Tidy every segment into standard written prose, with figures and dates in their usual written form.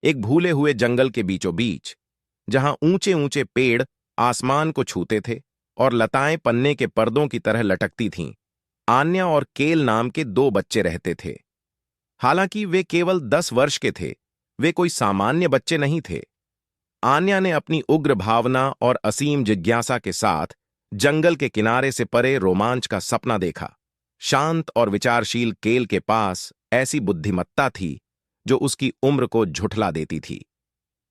एक भूले हुए जंगल के बीचों बीच, जहां ऊंचे ऊंचे पेड़ आसमान को छूते थे और लताएं पन्ने के पर्दों की तरह लटकती थीं, आन्या और केल नाम के दो बच्चे रहते थे। हालांकि वे केवल 10 वर्ष के थे, वे कोई सामान्य बच्चे नहीं थे। आन्या ने अपनी उग्र भावना और असीम जिज्ञासा के साथ जंगल के किनारे से परे रोमांच का सपना देखा। शांत और विचारशील केल के पास ऐसी बुद्धिमत्ता थी जो उसकी उम्र को झुठला देती थी।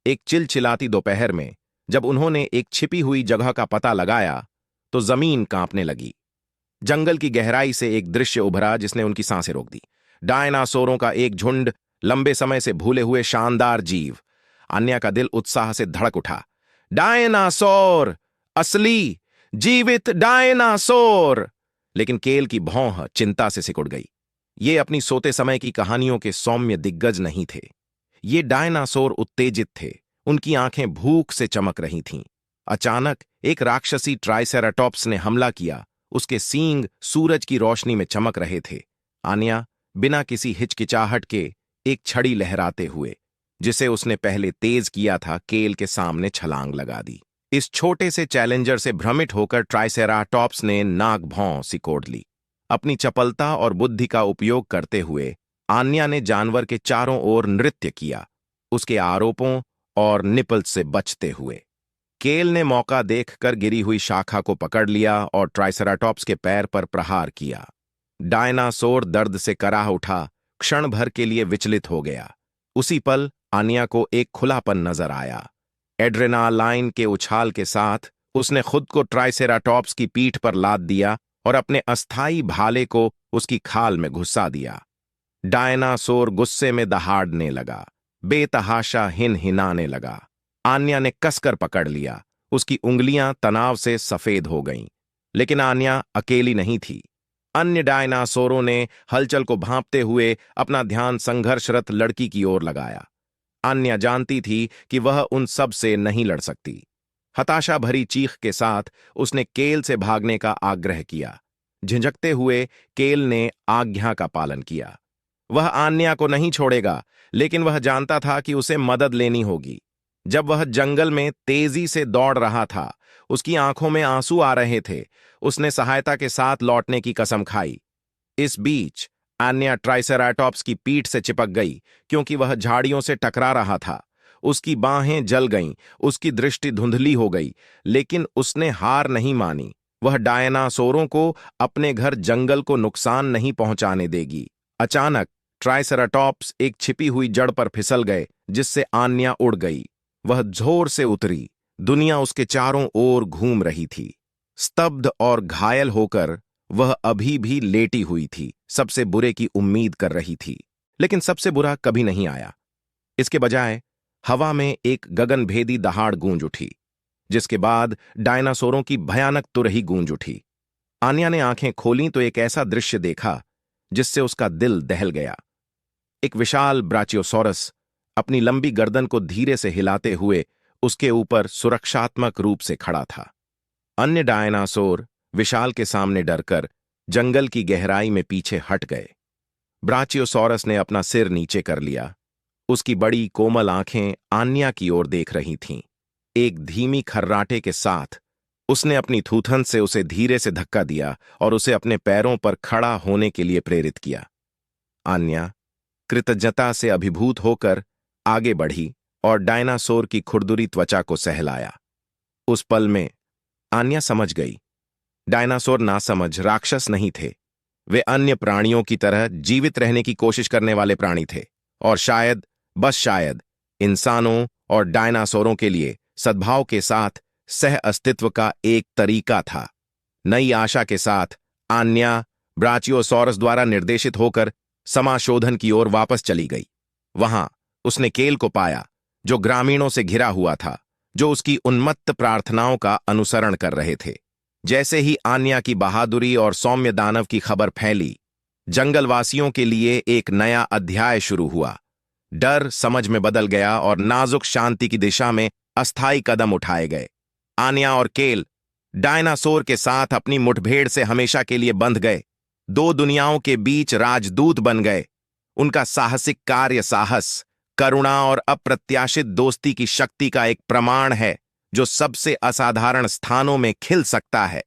एक चिलचिलाती दोपहर में जब उन्होंने एक छिपी हुई जगह का पता लगाया तो जमीन कांपने लगी। जंगल की गहराई से एक दृश्य उभरा जिसने उनकी सांसें रोक दी। डायनासोरों का एक झुंड, लंबे समय से भूले हुए शानदार जीव। अन्या का दिल उत्साह से धड़क उठा। डायनासोर! असली जीवित डायनासोर! लेकिन केल की भौं चिंता से सिकुड़ गई। ये अपनी सोते समय की कहानियों के सौम्य दिग्गज नहीं थे। ये डायनासोर उत्तेजित थे, उनकी आंखें भूख से चमक रही थीं। अचानक एक राक्षसी ट्राइसेराटॉप्स ने हमला किया। उसके सींग सूरज की रोशनी में चमक रहे थे। आन्या बिना किसी हिचकिचाहट के एक छड़ी लहराते हुए, जिसे उसने पहले तेज किया था, केल के सामने छलांग लगा दी। इस छोटे से चैलेंजर से भ्रमित होकर ट्राइसेराटॉप्स ने नाक भौं सिकोड़ ली। अपनी चपलता और बुद्धि का उपयोग करते हुए आन्या ने जानवर के चारों ओर नृत्य किया, उसके आरोपों और निपल से बचते हुए। केल ने मौका देखकर गिरी हुई शाखा को पकड़ लिया और ट्राइसेराटॉप्स के पैर पर प्रहार किया। डायनासोर दर्द से कराह उठा, क्षण भर के लिए विचलित हो गया। उसी पल आन्या को एक खुलापन नजर आया। एड्रेनालाइन के उछाल के साथ उसने खुद को ट्राइसेराटॉप्स की पीठ पर लाद दिया और अपने अस्थायी भाले को उसकी खाल में घुसा दिया। डायनासोर गुस्से में दहाड़ने लगा, बेतहाशा हिनहिनाने लगा। आन्या ने कसकर पकड़ लिया, उसकी उंगलियां तनाव से सफेद हो गईं। लेकिन आन्या अकेली नहीं थी। अन्य डायनासोरों ने हलचल को भांपते हुए अपना ध्यान संघर्षरत लड़की की ओर लगाया। आन्या जानती थी कि वह उन सब से नहीं लड़ सकती। हताशा भरी चीख के साथ उसने केल से भागने का आग्रह किया। झिझकते हुए केल ने आज्ञा का पालन किया। वह आन्या को नहीं छोड़ेगा, लेकिन वह जानता था कि उसे मदद लेनी होगी। जब वह जंगल में तेजी से दौड़ रहा था, उसकी आंखों में आंसू आ रहे थे। उसने सहायता के साथ लौटने की कसम खाई। इस बीच आन्या ट्राइसेराटॉप्स की पीठ से चिपक गई, क्योंकि वह झाड़ियों से टकरा रहा था। उसकी बाहें जल गईं, उसकी दृष्टि धुंधली हो गई, लेकिन उसने हार नहीं मानी। वह डायनासोरों को अपने घर जंगल को नुकसान नहीं पहुंचाने देगी। अचानक ट्राइसेराटॉप्स एक छिपी हुई जड़ पर फिसल गए, जिससे आन्या उड़ गई। वह जोर से उतरी। दुनिया उसके चारों ओर घूम रही थी। स्तब्ध और घायल होकर वह अभी भी लेटी हुई थी, सबसे बुरे की उम्मीद कर रही थी। लेकिन सबसे बुरा कभी नहीं आया। इसके बजाय हवा में एक गगनभेदी दहाड़ गूंज उठी, जिसके बाद डायनासोरों की भयानक तुरही गूंज उठी। आन्या ने आंखें खोलीं तो एक ऐसा दृश्य देखा जिससे उसका दिल दहल गया। एक विशाल ब्राचियोसॉरस अपनी लंबी गर्दन को धीरे से हिलाते हुए उसके ऊपर सुरक्षात्मक रूप से खड़ा था। अन्य डायनासोर विशाल के सामने डरकर जंगल की गहराई में पीछे हट गए। ब्राचियोसॉरस ने अपना सिर नीचे कर लिया। उसकी बड़ी कोमल आंखें आन्या की ओर देख रही थीं। एक धीमी खर्राटे के साथ उसने अपनी थूथन से उसे धीरे से धक्का दिया और उसे अपने पैरों पर खड़ा होने के लिए प्रेरित किया। आन्या कृतज्ञता से अभिभूत होकर आगे बढ़ी और डायनासोर की खुरदुरी त्वचा को सहलाया। उस पल में आन्या समझ गई, डायनासोर नासमझ राक्षस नहीं थे। वे अन्य प्राणियों की तरह जीवित रहने की कोशिश करने वाले प्राणी थे, और शायद, बस शायद, इंसानों और डायनासोरों के लिए सद्भाव के साथ सह अस्तित्व का एक तरीका था। नई आशा के साथ आन्या ब्राचियोसॉरस द्वारा निर्देशित होकर समाशोधन की ओर वापस चली गई। वहां उसने केल को पाया, जो ग्रामीणों से घिरा हुआ था, जो उसकी उन्मत्त प्रार्थनाओं का अनुसरण कर रहे थे। जैसे ही आन्या की बहादुरी और सौम्य दानव की खबर फैली, जंगलवासियों के लिए एक नया अध्याय शुरू हुआ। डर समझ में बदल गया और नाजुक शांति की दिशा में अस्थायी कदम उठाए गए। आन्या और केल डायनासोर के साथ अपनी मुठभेड़ से हमेशा के लिए बंध गए। दो दुनियाओं के बीच राजदूत बन गए। उनका साहसिक कार्य साहस, करुणा और अप्रत्याशित दोस्ती की शक्ति का एक प्रमाण है जो सबसे असाधारण स्थानों में खिल सकता है।